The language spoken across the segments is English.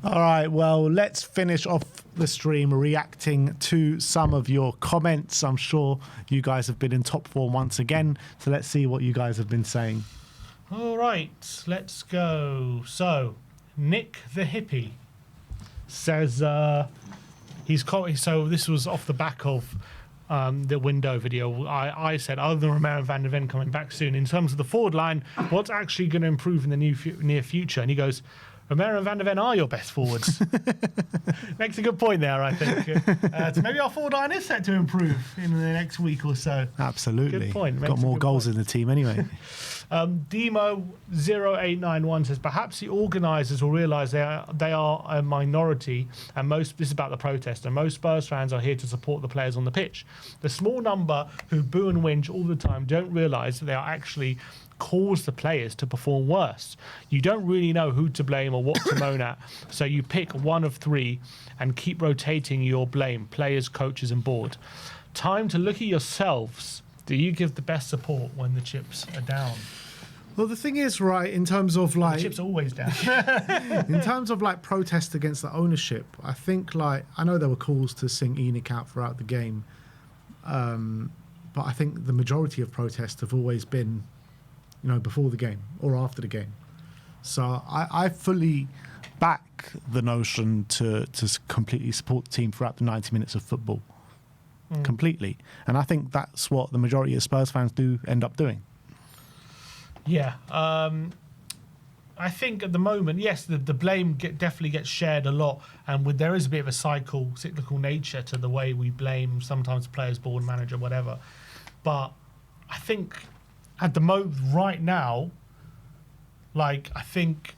All right, well, let's finish off the stream reacting to some of your comments. I'm sure you guys have been in top form once again, so let's see what you guys have been saying. All right, let's go. So, Nick the Hippie says so this was off the back of the window video. I said, other than Romero and Van der Ven coming back soon, in terms of the forward line, what's actually going to improve in the near future? And he goes, Romero and Van der Ven are your best forwards. Makes a good point there, I think. So maybe our forward line is set to improve in the next week or so. Absolutely. Good point. Got more goals in the team anyway. Demo0891 says, perhaps the organisers will realise they are a minority, and this is about the protest, and most Spurs fans are here to support the players on the pitch. The small number who boo and whinge all the time don't realise that they are actually cause the players to perform worse. You don't really know who to blame or what to moan at, so you pick one of three and keep rotating your blame, players, coaches and board. Time to look at yourselves. Do you give the best support when the chips are down? Well, the thing is, right, in terms of like... The chips are always down. In terms of like protest against the ownership, I think like, I know there were calls to sing Enoch out throughout the game, but I think the majority of protests have always been, you know, before the game or after the game. So I fully back the notion to completely support the team throughout the 90 minutes of football. Completely. And I think that's what the majority of Spurs fans do end up doing. Yeah. I think at the moment, yes, the blame definitely gets shared a lot, and there is a bit of a cyclical nature to the way we blame sometimes players, board, manager, whatever. But I think at the moment, right now, like, I think,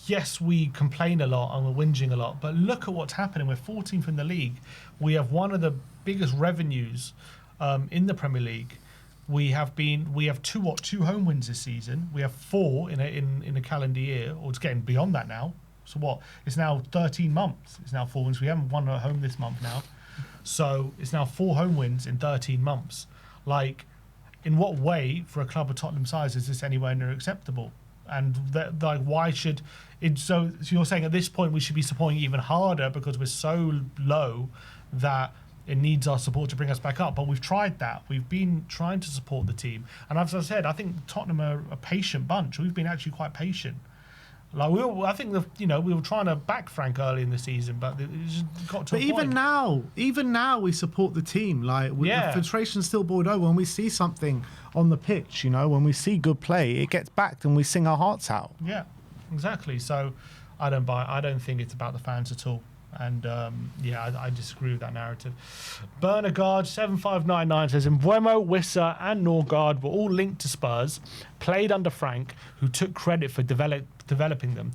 yes, we complain a lot and we're whinging a lot, but look at what's happening. We're 14th in the league. We have one of the biggest revenues in the Premier League. We have two home wins this season. We have 4 in a calendar year, or it's getting beyond that now. So what? It's now 13 months. It's now 4 wins. We haven't won at home this month now. So it's now 4 home wins in 13 months. Like, in what way, for a club of Tottenham size, is this anywhere near acceptable? And like, why should it? So you're saying at this point we should be supporting even harder because we're so low that it needs our support to bring us back up. But we've tried that. We've been trying to support the team, and as I said, I think Tottenham are a patient bunch. We've been actually quite patient. Like we were trying to back Frank early in the season, but it just got to a point. Even now, we support the team. Like, the frustration's still boiled over. When we see something on the pitch, you know, when we see good play, it gets backed and we sing our hearts out. Yeah, exactly. So I don't think it's about the fans at all. And I disagree with that narrative. Bernagard 7599 says, Mbeumo, Wissa and Norgard were all linked to Spurs, played under Frank, who took credit for developing them.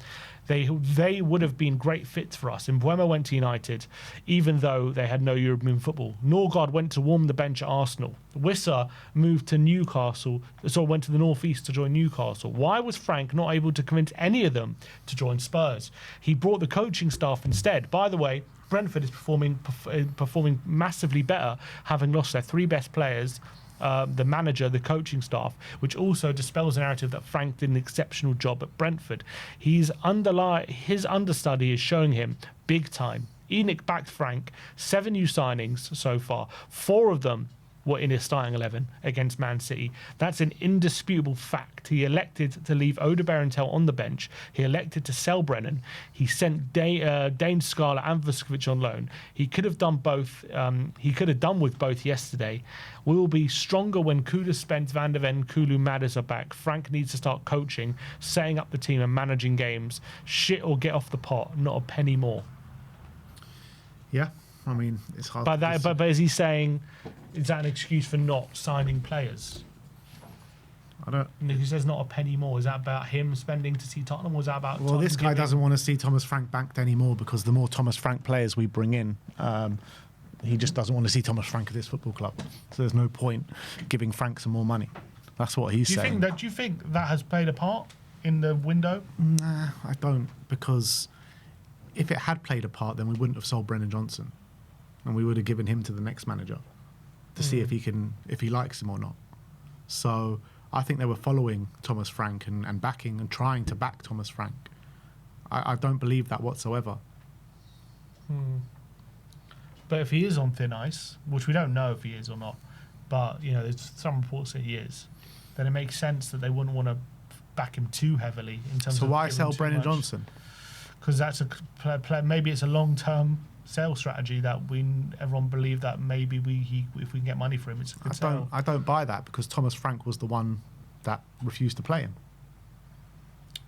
They would have been great fits for us. Mbeumo went to United, even though they had no European football. Norgard went to warm the bench at Arsenal. Wissa moved to Newcastle, so went to the northeast to join Newcastle. Why was Frank not able to convince any of them to join Spurs? He brought the coaching staff instead. By the way, Brentford is performing massively better, having lost their 3 best players, the manager, the coaching staff, which also dispels the narrative that Frank did an exceptional job at Brentford. His understudy is showing him big time. Enoch backed Frank, 7 new signings so far. 4 of them were in his starting 11 against Man City. That's an indisputable fact. He elected to leave Oda Berentel on the bench. He elected to sell Brennan. He sent Dane Scarlett and Vuskovic on loan. He could have done both. He could have done with both yesterday. We will be stronger when Kudus, Spence, Van der Ven, Kulu, Madders are back. Frank needs to start coaching, setting up the team and managing games. Shit or get off the pot, not a penny more. Yeah, I mean, it's hard. But is he saying, is that an excuse for not signing players? I don't. He says not a penny more. Is that about him spending to see Tottenham, or is that about? Well, Tottenham this guy doesn't want to see Thomas Frank banked anymore, because the more Thomas Frank players we bring in, he just doesn't want to see Thomas Frank at this football club. So there's no point giving Frank some more money. That's what he's saying. Do you think that has played a part in the window? Nah, I don't, because if it had played a part, then we wouldn't have sold Brennan Johnson, and we would have given him to the next manager to see if he likes him or not. So I think they were following Thomas Frank and backing and trying to back Thomas Frank. I don't believe that whatsoever. But if he is on thin ice, which we don't know if he is or not, but there's some reports that he is, then it makes sense that they wouldn't want to back him too heavily in terms of. So why sell Brennan Johnson? Because that's maybe it's a long-term sales strategy that everyone believed that maybe if we can get money for him, it's a good sell. I don't buy that, because Thomas Frank was the one that refused to play him.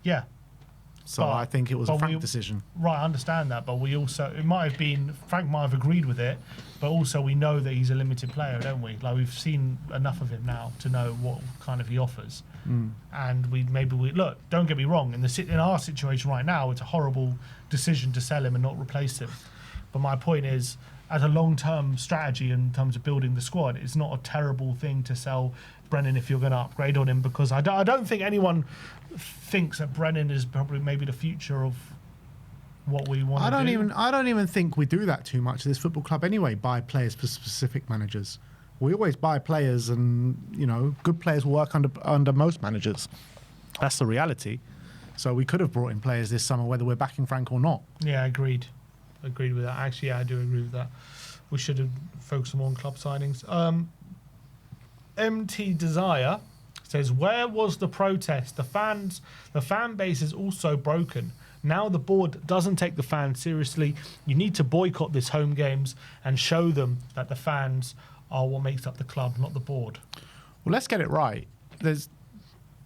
Yeah. So I think it was a Frank decision. Right, I understand that, but it might have been, Frank might have agreed with it, but also we know that he's a limited player, don't we? Like, we've seen enough of him now to know what kind of he offers. And look, don't get me wrong, in our situation right now, it's a horrible decision to sell him and not replace him. But my point is, as a long-term strategy in terms of building the squad, it's not a terrible thing to sell Brennan if you're going to upgrade on him, because I don't think anyone thinks that Brennan is probably maybe the future of what we want to do. I don't even think we do that too much at this football club anyway, buy players for specific managers. We always buy players, and good players will work under most managers. That's the reality. So we could have brought in players this summer, whether we're backing Frank or not. Yeah, agreed with that. Actually, yeah, I do agree with that. We should have focused more on club signings. MT Desire says, where was the protest? The fan base is also broken. Now the board doesn't take the fans seriously. You need to boycott these home games and show them that the fans are what makes up the club, not the board. Well, let's get it right. There's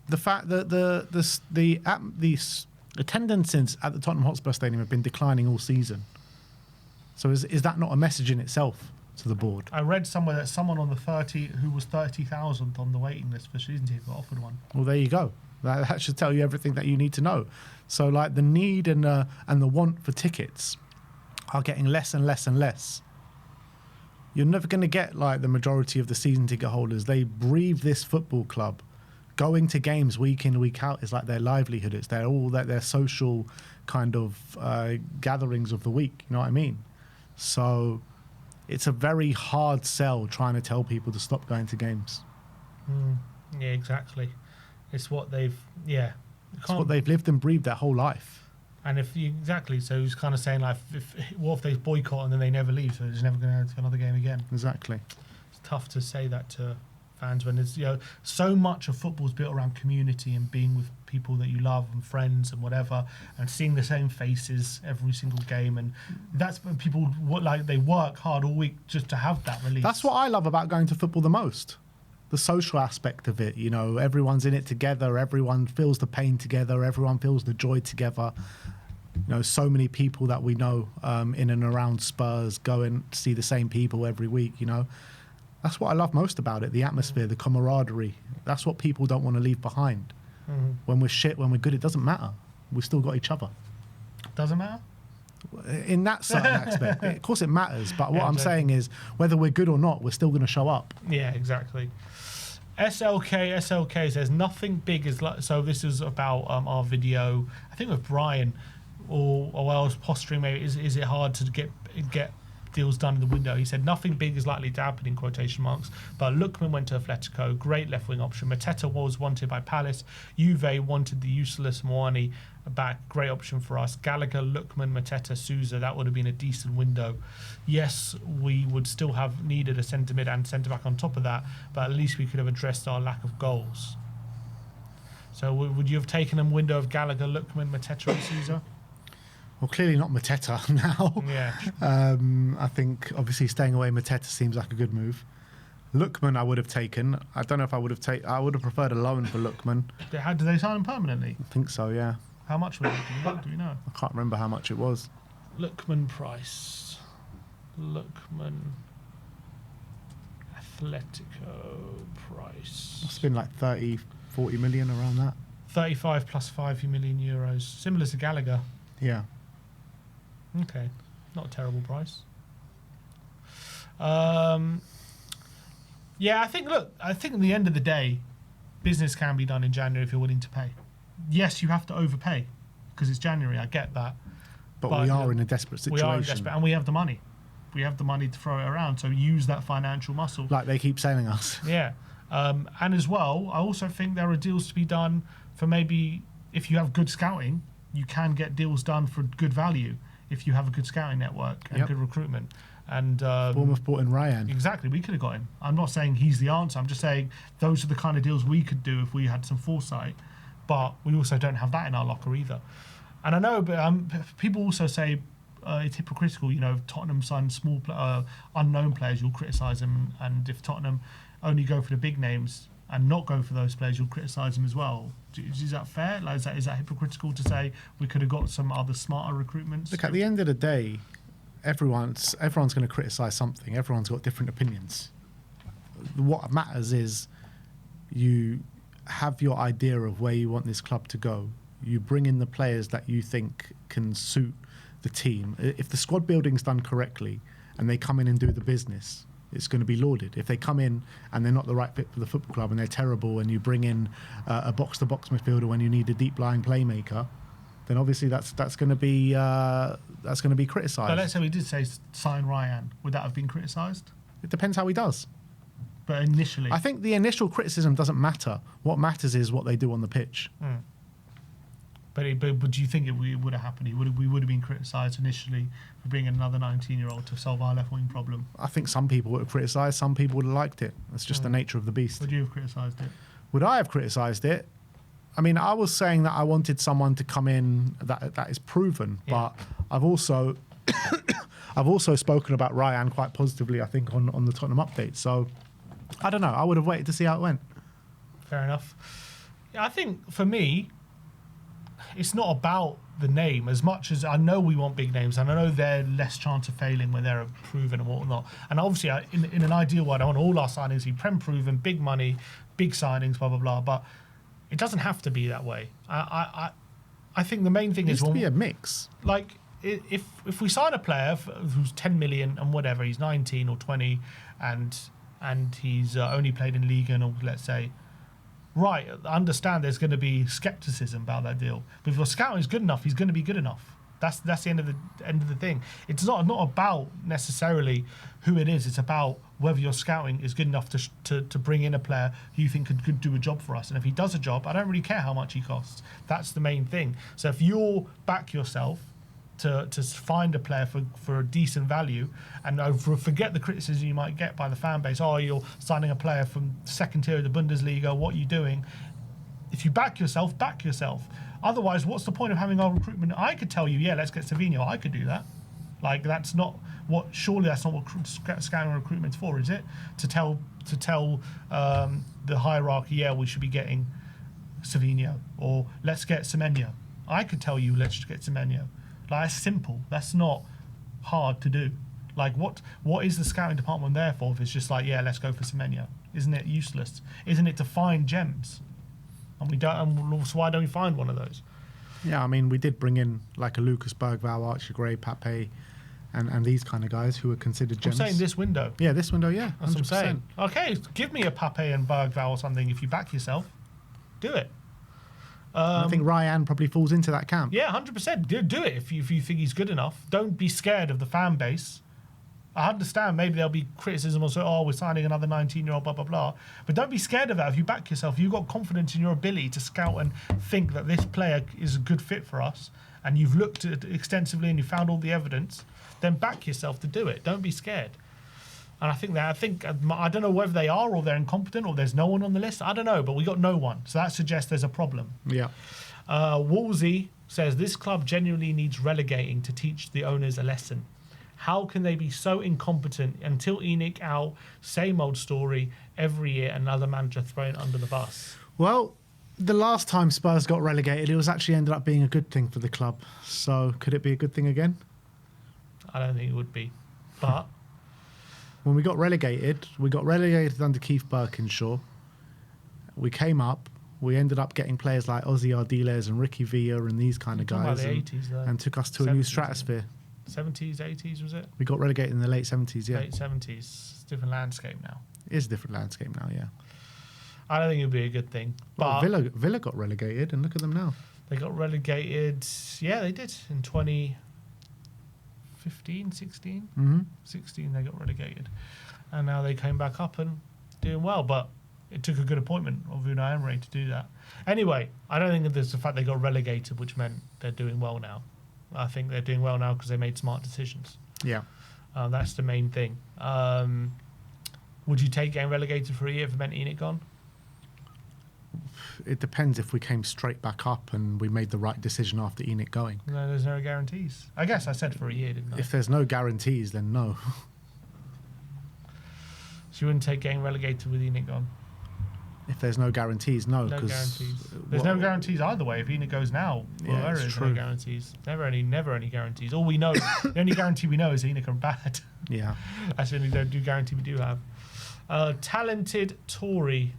the fact that the attendances at the Tottenham Hotspur Stadium have been declining all season. So is that not a message in itself to the board? I read somewhere that someone on the 30 who was 30,000 on the waiting list for season ticket got offered one. Well, there you go. That should tell you everything that you need to know. So, like, the need and the want for tickets are getting less and less and less. You're never going to get, like, the majority of the season ticket holders. They breathe this football club. Going to games week in, week out is like their livelihood. It's their social kind of gatherings of the week. You know what I mean? So it's a very hard sell trying to tell people to stop going to games. Yeah, exactly. It's what they've, It's what they've lived and breathed their whole life. And so he's kind of saying, like, what if they boycott and then they never leave, so they're just never going to go to another game again? Exactly. It's tough to say that to fans when there's so much of football's built around community and being with people that you love and friends and whatever, and seeing the same faces every single game, and that's when people they work hard all week just to have that release. That's what I love about going to football the most. The social aspect of it, everyone's in it together, everyone feels the pain together, everyone feels the joy together. So many people that we know in and around Spurs go and see the same people every week, That's what I love most about it, the atmosphere, the camaraderie. That's what people don't want to leave behind. When we're shit, when we're good, it doesn't matter. We've still got each other. Doesn't matter? In that certain aspect. Of course it matters, but what I'm saying is, whether we're good or not, we're still going to show up. Yeah, exactly. SLK says, nothing big is like... So this is about our video, I think with Brian, or I was posturing maybe, is it hard to get deals done in the window? He said, nothing big is likely to happen in quotation marks, but Lookman went to Atletico, great left-wing option. Mateta was wanted by Palace. Juve wanted the useless Moani back, great option for us. Gallagher, Lookman, Mateta, Souza, that would have been a decent window. Yes, we would still have needed a centre-mid and centre-back on top of that, but at least we could have addressed our lack of goals. So would you have taken a window of Gallagher, Lookman, Mateta and Souza? Well, clearly not Mateta now. Yeah. I think obviously staying away Mateta seems like a good move. Lookman I would have taken. I don't know if I would have taken... I would have preferred a loan for Lookman. Did they sign him permanently? I think so, yeah. How much was it? Do we know? I can't remember how much it was. Lookman price. Lookman Atletico price. Must have been like 30, 40 million, around that. 35 plus 5 million euros. Similar to Gallagher. Yeah. Okay. Not a terrible price. Yeah, I think at the end of the day, business can be done in January if you're willing to pay. Yes, you have to overpay because it's January. I get that. But we are in a desperate situation. We are desperate, and we have the money. We have the money to throw it around, so use that financial muscle. Like they keep selling us. Yeah. And as well, I also think there are deals to be done for maybe if you have good scouting, you can get deals done for good value if you have a good scouting network and good recruitment. And Bournemouth brought in Ryan. Exactly, we could have got him. I'm not saying he's the answer. I'm just saying those are the kind of deals we could do if we had some foresight. But we also don't have that in our locker either. And I know, but people also say it's hypocritical. You know, if Tottenham sign small, unknown players, you'll criticise them, and if Tottenham only go for the big names and not go for those players, you'll criticise them as well. Is that fair? Like, is that hypocritical to say we could have got some other smarter recruitments? Look, at the end of the day, everyone's going to criticise something. Everyone's got different opinions. What matters is you have your idea of where you want this club to go. You bring in the players that you think can suit the team. If the squad building's done correctly and they come in and do the business, it's going to be lauded. If they come in and they're not the right fit for the football club and they're terrible, and you bring in a box-to-box midfielder when you need a deep-lying playmaker, then obviously that's going to be criticised. But let's say we did say sign Ryan, would that have been criticised? It depends how he does. But initially, I think the initial criticism doesn't matter. What matters is what they do on the pitch. But do you think it would have happened? We would have been criticised initially for bringing another 19-year-old to solve our left-wing problem. I think some people would have criticised, some people would have liked it. That's just the nature of the beast. Would you have criticised it? Would I have criticised it? I mean, I was saying that I wanted someone to come in that is proven, but I've also spoken about Ryan quite positively, I think, on the Tottenham update. So I don't know. I would have waited to see how it went. Fair enough. Yeah, I think for me, it's not about the name as much as I know we want big names, and I know they're less chance of failing when they're proven and whatnot. And obviously, in an ideal world, I want all our signings to be Prem proven, big money, big signings, blah blah blah. But it doesn't have to be that way. I think the main thing It is needs to be a mix. Like if we sign a player who's 10 million and whatever, he's 19 or 20, and he's only played in Liga, or let's say. Right, I understand there's going to be skepticism about that deal. But if your scouting is good enough, he's going to be good enough. That's the end of the thing. It's not about necessarily who it is. It's about whether your scouting is good enough to bring in a player who you think could do a job for us. And if he does a job, I don't really care how much he costs. That's the main thing. So if you'll back yourself to find a player for a decent value, and forget the criticism you might get by the fan base. Oh, you're signing a player from second tier of the Bundesliga. What are you doing? If you back yourself, back yourself. Otherwise, what's the point of having our recruitment? I could tell you, yeah, let's get Savinho. I could do that. Like surely that's not what scouting recruitment's for, is it? To tell the hierarchy, yeah, we should be getting Savinho, or let's get Semenyo. I could tell you, let's get Semenyo. Like, that's simple. That's not hard to do. Like, what is the scouting department there for if it's just like, yeah, let's go for Semenyo? Isn't it useless? Isn't it to find gems? And we don't. And so why don't we find one of those? Yeah, I mean, we did bring in like a Lucas Bergvall, Archie Gray, Pape, and these kind of guys who were considered gems. I'm saying this window. Yeah, this window, yeah. That's 100%. What I'm saying. Okay, give me a Pape and Bergvall or something. If you back yourself, do it. I think Ryan probably falls into that camp. Yeah, 100%. Do it if you think he's good enough. Don't be scared of the fan base. I understand maybe there'll be criticism or so, oh, we're signing another 19-year-old, blah, blah, blah. But don't be scared of that. If you back yourself, you've got confidence in your ability to scout and think that this player is a good fit for us, and you've looked at it extensively and you found all the evidence, then back yourself to do it. Don't be scared. And I don't know whether they are or they're incompetent or there's no one on the list. I don't know, but we got no one. So that suggests there's a problem. Yeah. Wolsey says this club genuinely needs relegating to teach the owners a lesson. How can they be so incompetent until ENIC out, same old story, every year another manager thrown under the bus? Well, the last time Spurs got relegated, it was actually ended up being a good thing for the club. So could it be a good thing again? I don't think it would be. But when we got relegated under Keith Birkinshaw. We came up. We ended up getting players like Ozzy Ardiles and Ricky Villa and these kind of guys, and took us to a new stratosphere. 70s, 80s, was it? We got relegated in the late 70s, yeah. Late 70s. It's a different landscape now. It is a different landscape now, yeah. I don't think it would be a good thing. But Villa got relegated, and look at them now. They got relegated, yeah, they did, in 2015, 16? Mm-hmm. 16 they got relegated. And now they came back up and doing well. But it took a good appointment of Unai Emery to do that. Anyway, I don't think there's the fact they got relegated, which meant they're doing well now. I think they're doing well now because they made smart decisions. Yeah. That's the main thing. Would you take getting relegated for a year if it meant Enoch gone? It depends if we came straight back up and we made the right decision after Enoch going. No, there's no guarantees. I guess I said for a year, didn't I? If there's no guarantees, then no. So you wouldn't take getting relegated with Enoch gone? If there's no guarantees, no. No guarantees. There's no guarantees either way. If Enoch goes now, Yeah, there's true. no guarantees. Never any guarantees. All we know, the only guarantee we know is Enoch are bad. Yeah. That's the only guarantee we do have. Talented Tory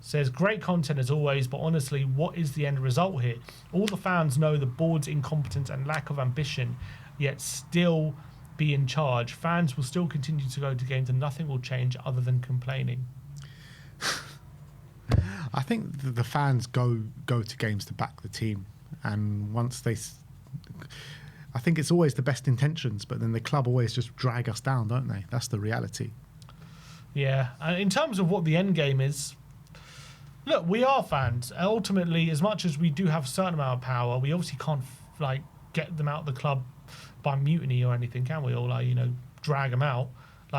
says, great content as always, but honestly, what is the end result here? All the fans know the board's incompetence and lack of ambition, yet still be in charge. Fans will still continue to go to games and nothing will change other than complaining. I think the fans go to games to back the team, and once I think it's always the best intentions, but then the club always just drag us down, don't they? That's the reality. Yeah, in terms of what the end game is, look, we are fans. Ultimately, as much as we do have a certain amount of power, we obviously can't get them out of the club by mutiny or anything, can we? Or drag them out.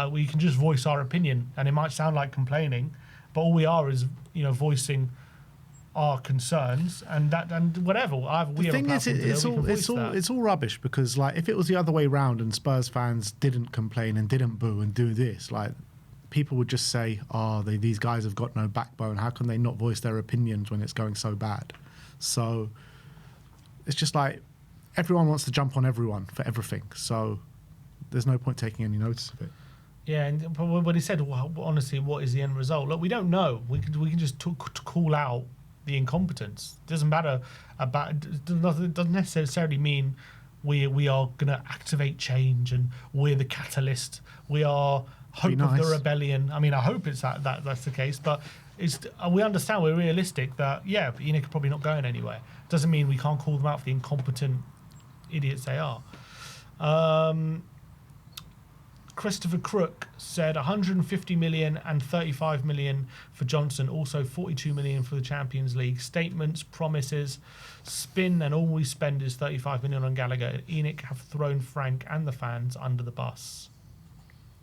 We can just voice our opinion, and it might sound like complaining, but all we are is voicing our concerns and whatever. The thing is, it's all rubbish because if it was the other way round and Spurs fans didn't complain and didn't boo and do this, people would just say, these guys have got no backbone. How can they not voice their opinions when it's going so bad? So it's just everyone wants to jump on everyone for everything. So there's no point taking any notice of it. Yeah, but he said, well, honestly, what is the end result? Look, we don't know. We can just call out the incompetence. It doesn't matter about. It doesn't necessarily mean we are going to activate change and we're the catalyst. We are hope of the rebellion. I mean, I hope it's that's the case, but we understand, we're realistic that Enoch are probably not going anywhere. Doesn't mean we can't call them out for the incompetent idiots they are. Christopher Crook said 150 million and 35 million for Johnson, also 42 million for the Champions League. Statements, promises, spin, and all we spend is 35 million on Gallagher. Enoch have thrown Frank and the fans under the bus.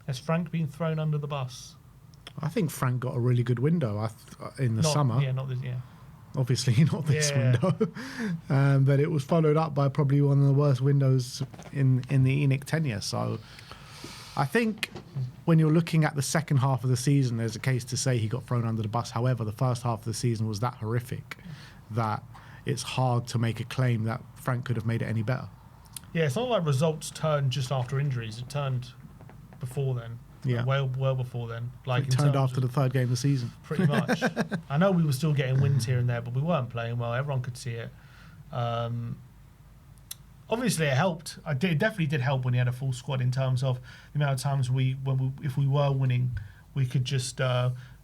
Has Frank been thrown under the bus? I think Frank got a really good window in the summer. Yeah, not this. Yeah. Obviously not this window, but it was followed up by probably one of the worst windows in the Enoch tenure. So I think when you're looking at the second half of the season, there's a case to say he got thrown under the bus. However, the first half of the season was that horrific that it's hard to make a claim that Frank could have made it any better. Yeah, it's not like results turned just after injuries. It turned before then. Yeah. Well before then. It turned after the third game of the season. Pretty much. I know we were still getting wins here and there, but we weren't playing well. Everyone could see it. Obviously, it helped. It definitely did help when he had a full squad in terms of the amount of times if we were winning, we could just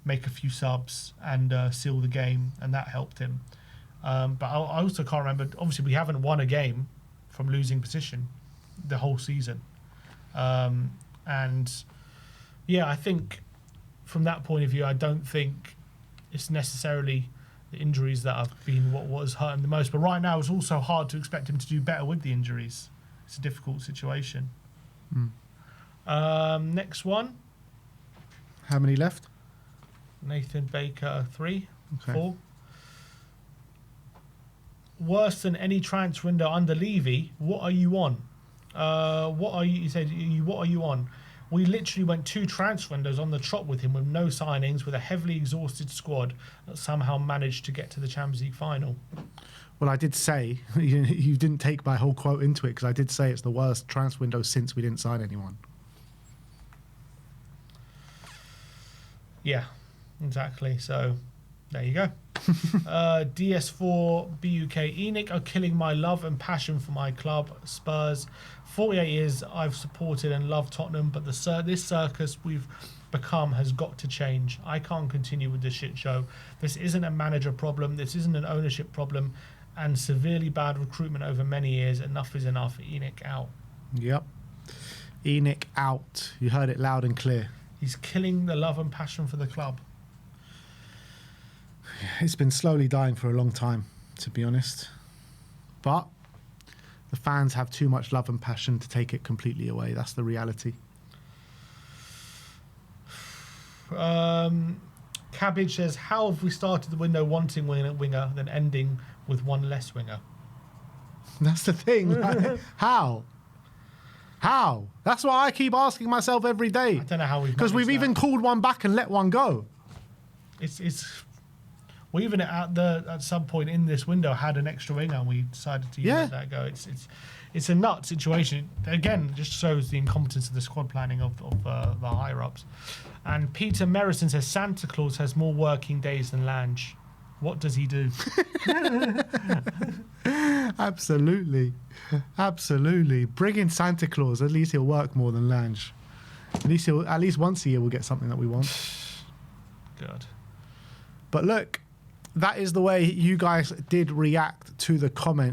make a few subs and seal the game, and that helped him. But I also can't remember. Obviously, we haven't won a game from losing position the whole season. And yeah, I think from that point of view, I don't think it's necessarily the injuries that have been what has hurt him the most. But right now, it's also hard to expect him to do better with the injuries. It's a difficult situation. Next one. How many left? Nathan Baker, 3, Okay. 4. Worse than any transfer window under Levy. What are you on? What are you? He said, what are you on? We literally went 2 transfer windows on the trot with him with no signings, with a heavily exhausted squad that somehow managed to get to the Champions League final. Well, I did say, you didn't take my whole quote into it, because I did say it's the worst transfer window since we didn't sign anyone. Yeah, exactly. So there you go. DS4 BUK. Enoch are killing my love and passion for my club, Spurs. 48 years I've supported and loved Tottenham, but this circus we've become has got to change. I can't continue with this shit show. This isn't a manager problem. This isn't an ownership problem. And severely bad recruitment over many years. Enough is enough. Enoch out. Yep. Enoch out. You heard it loud and clear. He's killing the love and passion for the club. It's been slowly dying for a long time, to be honest. But the fans have too much love and passion to take it completely away. That's the reality. Cabbage says, how have we started the window wanting winger, then ending with one less winger? That's the thing. Like, how? That's what I keep asking myself every day. I don't know how we've because we've even called one back and let one go. We even at some point in this window had an extra winger and we decided to let that go. It's a nut situation. Again, just shows the incompetence of the squad planning of the higher ups. And Peter Merrison says Santa Claus has more working days than Lange. What does he do? Absolutely. Bring in Santa Claus. At least he'll work more than Lange. At least once a year we'll get something that we want. Good. But look, that is the way you guys did react to the comments.